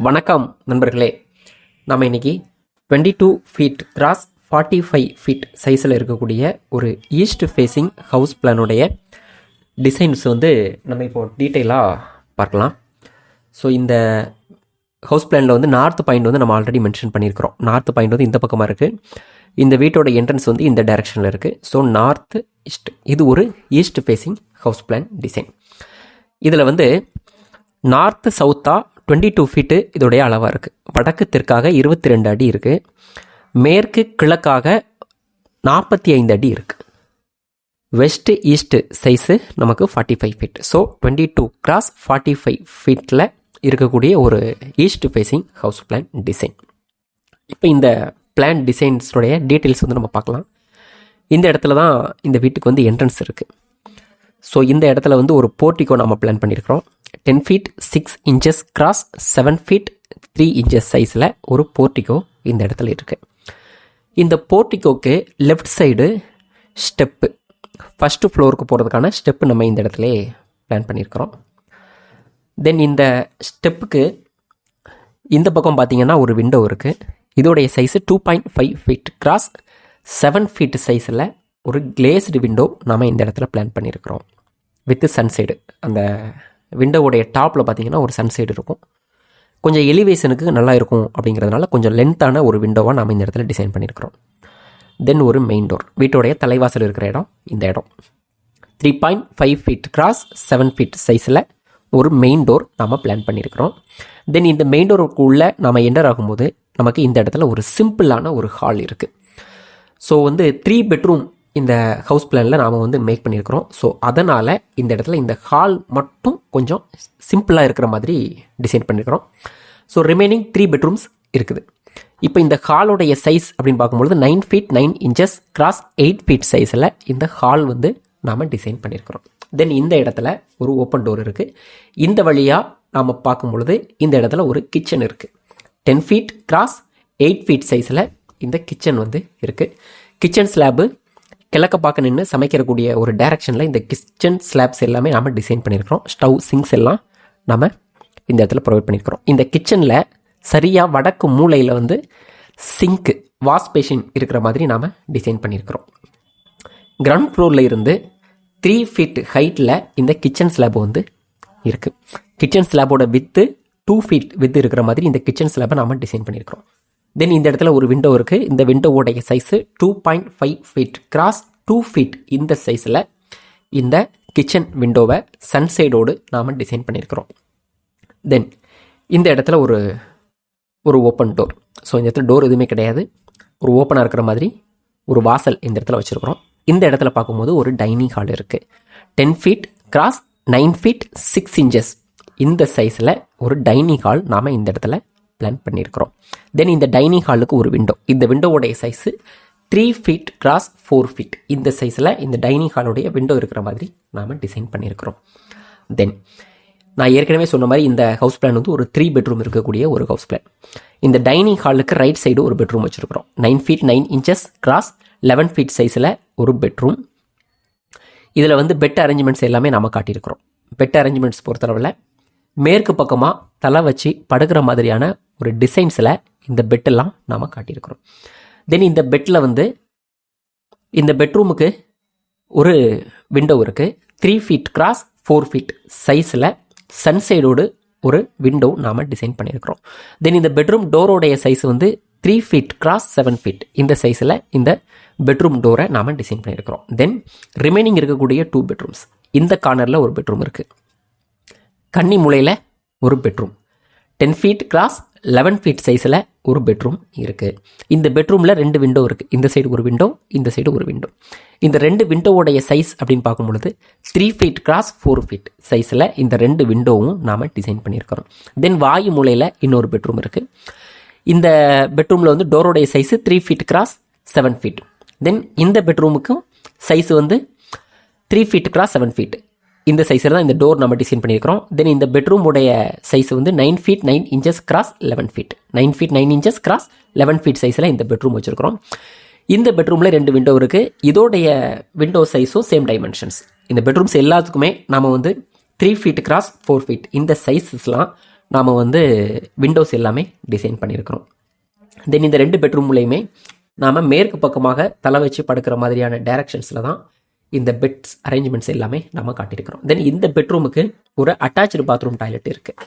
வணக்கம் நண்பர்களே. நம்ம இன்னைக்கு 22 ஃபீட் கிராஸ் 45 ஃபீட் சைஸில் இருக்கக்கூடிய ஒரு ஈஸ்ட் ஃபேஸிங் ஹவுஸ் பிளானுடைய டிசைன்ஸ் நம்ம இப்போ டீட்டெயிலாக பார்க்கலாம். ஸோ இந்த ஹவுஸ் பிளானில் நார்த் பாயிண்ட் நம்ம ஆல்ரெடி மென்ஷன் பண்ணியிருக்கிறோம். நார்த் பாயிண்ட் இந்த பக்கமாக இருக்குது. இந்த வீட்டோட என்ட்ரன்ஸ் இந்த டைரக்ஷனில் இருக்குது. ஸோ நார்த் ஈஸ்ட், இது ஒரு east facing house plan design. இதில் நார்த்து சவுத்தாக 22 ஃபீட்டு இதோடைய அளவாக இருக்குது. வடக்கு தெற்காக 22 அடி இருக்குது. மேற்கு கிழக்காக 45 அடி இருக்குது. வெஸ்ட் ஈஸ்ட் சைஸு நமக்கு 45 ஃபீட். ஸோ 22 கிராஸ் 45 ஃபீட்டில் இருக்கக்கூடிய ஒரு east facing house plan design. இப்போ இந்த பிளான் டிசைன்ஸோடைய டீட்டெயில்ஸ் நம்ம பார்க்கலாம். இந்த இடத்துல தான் இந்த வீட்டுக்கு என்ட்ரன்ஸ் இருக்குது. ஸோ இந்த இடத்துல ஒரு போர்ட்டிகோ நம்ம பிளான் பண்ணியிருக்கிறோம். 10 feet 6 inches cross 7 feet 3 inches சைஸில் ஒரு போர்ட்டிகோ இந்த இடத்துல இருக்குது. இந்த போர்ட்டிகோக்கு லெஃப்ட் சைடு ஸ்டெப்பு, ஃபஸ்ட்டு ஃப்ளோருக்கு போகிறதுக்கான ஸ்டெப்பு நம்ம இந்த இடத்துல பிளான் பண்ணியிருக்கிறோம். தென் இந்த ஸ்டெப்புக்கு இந்த பக்கம் பார்த்திங்கன்னா ஒரு விண்டோ இருக்குது. இதோடைய சைஸு 2.5 ஃபீட் கிராஸ் 7 ஃபீட் சைஸில் ஒரு கிளேஸ்டு விண்டோ நாம் இந்த இடத்துல பிளான் பண்ணியிருக்கிறோம். வித் சன்சைடு. அந்த விண்டோவுடைய டாப்பில் பார்த்திங்கன்னா ஒரு சன்சைடு இருக்கும். கொஞ்சம் எலிவேஷனுக்கு நல்லா இருக்கும் அப்படிங்கிறதுனால கொஞ்சம் லென்த்தான ஒரு விண்டோவாக நாம் இந்த இடத்துல டிசைன் பண்ணியிருக்கிறோம். தென் ஒரு மெயின் டோர், வீட்டோடைய தலைவாசல் இருக்கிற இடம் இந்த இடம். 3.5 ஃபீட் கிராஸ் 7 ஃபீட் சைஸில் ஒரு மெயின் டோர் நாம் பிளான் பண்ணியிருக்கிறோம். தென் இந்த மெயின் டோருக்குள்ளே நாம் என்டர் ஆகும்போது நமக்கு இந்த இடத்துல ஒரு சிம்பிளான ஒரு ஹால் இருக்குது. ஸோ 3 பெட்ரூம் இந்த ஹவுஸ் பிளானில் நாம் மேக் பண்ணியிருக்கிறோம். ஸோ அதனால் இந்த இடத்துல இந்த ஹால் மட்டும் கொஞ்சம் சிம்பிளாக இருக்கிற மாதிரி டிசைன் பண்ணியிருக்கிறோம். ஸோ ரிமைனிங் 3 பெட்ரூம்ஸ் இருக்குது. இப்போ இந்த ஹாலோடைய சைஸ் அப்படின்னு பார்க்கும்பொழுது 9 ஃபீட் 9 இன்ச்சஸ் கிராஸ் 8 ஃபீட் சைஸில் இந்த ஹால் நாம் டிசைன் பண்ணியிருக்கிறோம். தென் இந்த இடத்துல ஒரு ஓப்பன் டோர் இருக்குது. இந்த வழியாக நாம் பார்க்கும்பொழுது இந்த இடத்துல ஒரு கிச்சன் இருக்குது. 10 ஃபீட் கிராஸ் 8 ஃபீட் சைஸில் இந்த கிச்சன் இருக்குது. கிச்சன் ஸ்லாப்பு கிழக்க பார்க்க நின்று சமைக்கிறக்கூடிய ஒரு டைரக்ஷனில் இந்த கிச்சன் ஸ்லாப்ஸ் எல்லாமே நாம் டிசைன் பண்ணியிருக்கிறோம். ஸ்டவ் சிங்க்ஸ் எல்லாம் நாம் இந்த இடத்துல ப்ரொவைட் பண்ணியிருக்கிறோம். இந்த கிச்சனில் சரியாக வடக்கு மூலையில் சிங்க்கு, வாஷ் பேஷன் இருக்கிற மாதிரி நாம் டிசைன் பண்ணியிருக்கிறோம். கிரவுண்ட் ஃப்ளோரில் இருந்து 3 ஃபீட் ஹைட்டில் இந்த கிச்சன் ஸ்லாப் இருக்குது. கிச்சன் ஸ்லாப்போட வித்து 2 ஃபீட் வித்து இருக்கிற மாதிரி இந்த கிச்சன் ஸ்லாப்பை நாம் டிசைன் பண்ணியிருக்கிறோம். தென் இந்த இடத்துல ஒரு விண்டோ இருக்குது. இந்த விண்டோவோடைய சைஸு 2.5 ஃபீட் கிராஸ் 2 ஃபீட் இந்த சைஸில் இந்த கிச்சன் விண்டோவை சன்சைடோடு நாம் டிசைன் பண்ணியிருக்கிறோம். தென் இந்த இடத்துல ஒரு ஓப்பன் டோர். ஸோ இந்த இடத்துல டோர் எதுவுமே கிடையாது. ஒரு ஓப்பனாக இருக்கிற மாதிரி ஒரு வாசல் இந்த இடத்துல வச்சுருக்கிறோம். இந்த இடத்துல பார்க்கும்போது ஒரு டைனிங் ஹால் இருக்குது. 10 ஃபீட் கிராஸ் 9 ஃபீட் 6 இன்ச்சஸ் இந்த சைஸில் ஒரு டைனிங் ஹால் நாம் இந்த இடத்துல பிளான் பண்ணியிருக்கிறோம். தென் இந்த டைனிங் ஹாலுக்கு ஒரு விண்டோ. இந்த விண்டோவோடைய சைஸு 3 ஃபீட் கிராஸ் 4 ஃபீட் இந்த சைஸில் இந்த டைனிங் ஹாலுடைய விண்டோ இருக்கிற மாதிரி நாம் டிசைன் பண்ணியிருக்கிறோம். தென் நான் ஏற்கனவே சொன்ன மாதிரி இந்த ஹவுஸ் பிளான் ஒரு 3 பெட்ரூம் இருக்கக்கூடிய ஒரு ஹவுஸ் பிளான். இந்த டைனிங் ஹாலுக்கு ரைட் சைடு ஒரு பெட்ரூம் வச்சுருக்கிறோம். 9 ஃபீட் 9 இன்ச்சஸ் கிராஸ் 11 ஃபீட் சைஸில் ஒரு பெட்ரூம். இதில் பெட் அரேஞ்ச்மெண்ட்ஸ் எல்லாமே நாம் காட்டியிருக்கிறோம். பெட் அரேஞ்ச்மெண்ட்ஸ் பொறுத்தளவில் மேற்கு பக்கமாக தலை வச்சு படுக்கிற மாதிரியான ஒரு டிசைன்ஸில் இந்த பெட்டெல்லாம் நாம் காட்டியிருக்கிறோம். தென் இந்த பெட்டில் இந்த பெட்ரூமுக்கு ஒரு விண்டோ இருக்குது. 3 ஃபீட் கிராஸ் 4 ஃபீட் சைஸில் சன்சைடோடு ஒரு விண்டோ நாம் டிசைன் பண்ணியிருக்கிறோம். தென் இந்த பெட்ரூம் டோரோடைய சைஸ் 3 ஃபீட் கிராஸ் 7 ஃபீட் இந்த சைஸில் இந்த பெட்ரூம் டோரை நாம் டிசைன் பண்ணியிருக்கிறோம். தென் ரிமைனிங் இருக்கக்கூடிய 2 பெட்ரூம்ஸ். இந்த கார்னரில் ஒரு பெட்ரூம் இருக்குது. கன்னி மூலையில் ஒரு பெட்ரூம். 10 ஃபீட் கிராஸ் 11 ஃபீட் சைஸில் ஒரு பெட்ரூம் இருக்குது. இந்த பெட்ரூமில் 2 விண்டோ இருக்குது. இந்த சைடு ஒரு விண்டோ, இந்த சைடு ஒரு விண்டோ. இந்த 2 விண்டோவோடைய சைஸ் அப்படின்னு பார்க்கும்பொழுது 3 ஃபீட் கிராஸ் 4 ஃபீட் சைஸில் இந்த 2 விண்டோவும் நாம் டிசைன் பண்ணியிருக்கிறோம். தென் வாயு மூலையில் இன்னொரு பெட்ரூம் இருக்குது. இந்த பெட்ரூமில் டோரோடைய சைஸு 3 ஃபீட் கிராஸ் 7 ஃபீட். தென் இந்த பெட்ரூமுக்கும் சைஸு 3 ஃபீட் கிராஸ் 7 ஃபீட் இந்த சைஸில் தான் இந்த டோர் நம்ம டிசைன் பண்ணியிருக்கிறோம். தென் இந்த பெட்ரூமுடைய size 9 feet 9 inches cross 11 feet. 9 feet 9 inches cross 11 feet சைஸில் இந்த பெட்ரூம் வச்சுருக்கிறோம். இந்த பெட்ரூமில் 2 விண்டோ இருக்குது. இதோடைய விண்டோ சைஸும் சேம் டைமென்ஷன்ஸ். இந்த பெட்ரூம்ஸ் எல்லாத்துக்குமே நம்ம 3 ஃபீட் கிராஸ் 4 ஃபீட் இந்த சைஸஸ்லாம் நாம் வந்து விண்டோஸ் எல்லாமே டிசைன் பண்ணியிருக்கிறோம். தென் இந்த 2 பெட்ரூம்லேயுமே நாம் மேற்கு பக்கமாக தலை வச்சு படுக்கிற மாதிரியான டைரக்ஷன்ஸில் தான் இந்த பெட்ஸ் அரேஞ்ச்மெண்ட்ஸ் எல்லாமே நம்ம காட்டியிருக்கிறோம். தென் இந்த பெட்ரூமுக்கு ஒரு அட்டாச்சு பாத்ரூம் டாய்லெட் இருக்குது.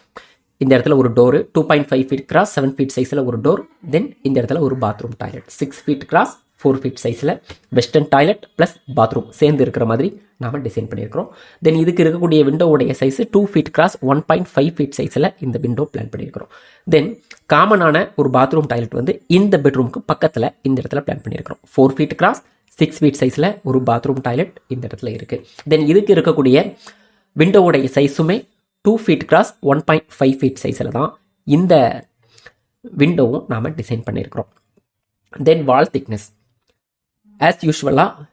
இந்த இடத்துல ஒரு டோரு 2.5 ஃபீட் கிராஸ் 7 ஃபீட் சைஸில் ஒரு டோர். தென் இந்த இடத்துல ஒரு bathroom toilet 6 feet cross 4 feet சைஸில் வெஸ்டர்ன் டாய்லெட் ப்ளஸ் பாத்ரூம் சேர்ந்து இருக்கிற மாதிரி நாம் டிசைன் பண்ணியிருக்கிறோம். தென் இதுக்கு இருக்கக்கூடிய விண்டோவுடைய சைஸ் 2 ஃபீட் கிராஸ் 1.5 ஃபீட் சைஸில் இந்த விண்டோ பிளான் பண்ணியிருக்கிறோம். தென் காமனான ஒரு பாத்ரூம் டாய்லெட் வந்து இந்த பெட்ரூமுக்கு பக்கத்தில் இந்த இடத்துல பிளான் பண்ணியிருக்கிறோம். 4 ஃபீட் கிராஸ் 6 ஃபீட் சைஸில் ஒரு பாத்ரூம் டாய்லெட் இந்த இடத்துல இருக்குது. தென் இதுக்கு இருக்கக்கூடிய விண்டோவுடைய சைஸுமே 2 ஃபீட் கிராஸ் 1.5 ஃபீட் சைஸில் தான் இந்த விண்டோவும் நாம் டிசைன் பண்ணியிருக்கிறோம். தென் வால் திக்னஸ் ஆஸ் யூஷுவலாக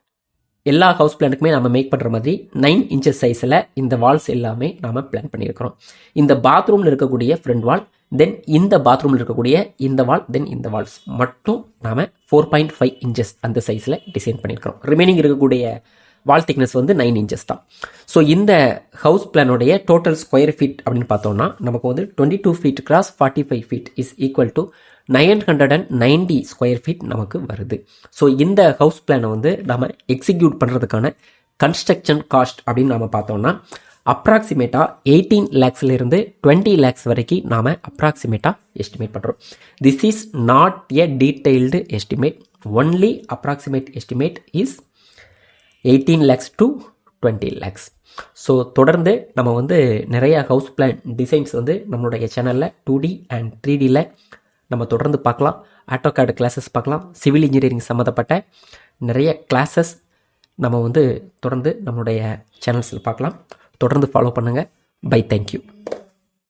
எல்லா ஹவுஸ் பிளானுக்குமே நம்ம மேக் பண்ணுற மாதிரி 9 இன்ச்சஸ் சைஸில் இந்த வால்ஸ் எல்லாமே நாம் பிளான் பண்ணியிருக்கிறோம். இந்த பாத்ரூமில் இருக்கக்கூடிய ஃப்ரண்ட் வால், தென் இந்த பாத்ரூமில் இருக்கக்கூடிய இந்த வால், தென் இந்த வால்ஸ் மட்டும் நாம் 4.5 இன்ச்சஸ் அந்த சைஸில் டிசைன் பண்ணியிருக்கிறோம். ரிமைனிங் இருக்கக்கூடிய வால் திக்னஸ் வந்து 9 இன்ச்சஸ் தான். ஸோ இந்த ஹவுஸ் பிளானுடைய டோட்டல் ஸ்கொயர் ஃபீட் அப்படின்னு பார்த்தோம்னா நமக்கு வந்து 22 feet cross 45 feet is equal to 990 square feet நமக்கு வருது. ஸோ இந்த ஹவுஸ் பிளானை வந்து நம்ம எக்ஸிக்யூட் பண்ணுறதுக்கான கன்ஸ்ட்ரக்ஷன் காஸ்ட் அப்படின்னு நம்ம பார்த்தோம்னா அப்ராக்சிமேட்டாக 18 லேக்ஸ்லேருந்து 20 லேக்ஸ் வரைக்கும் நாம் அப்ராக்சிமேட்டாக எஸ்டிமேட் பண்ணுறோம். This is not a detailed estimate, only approximate estimate is 18 lakhs to 20 lakhs. So தொடர்ந்து நம்ம வந்து நிறைய ஹவுஸ் பிளான் டிசைன்ஸ் வந்து நம்மளுடைய சேனலில் 2D அண்ட் 3Dயில் நம்ம தொடர்ந்து பார்க்கலாம். ஆட்டோகேட் கிளாஸஸ் பார்க்கலாம். சிவில் இன்ஜினியரிங் சம்மந்தப்பட்ட நிறைய கிளாஸஸ் நம்ம வந்து தொடர்ந்து நம்மளுடைய சேனல்ஸில் பார்க்கலாம். தொடர்ந்து ஃபாலோ பண்ணுங்கள். Bye, thank you.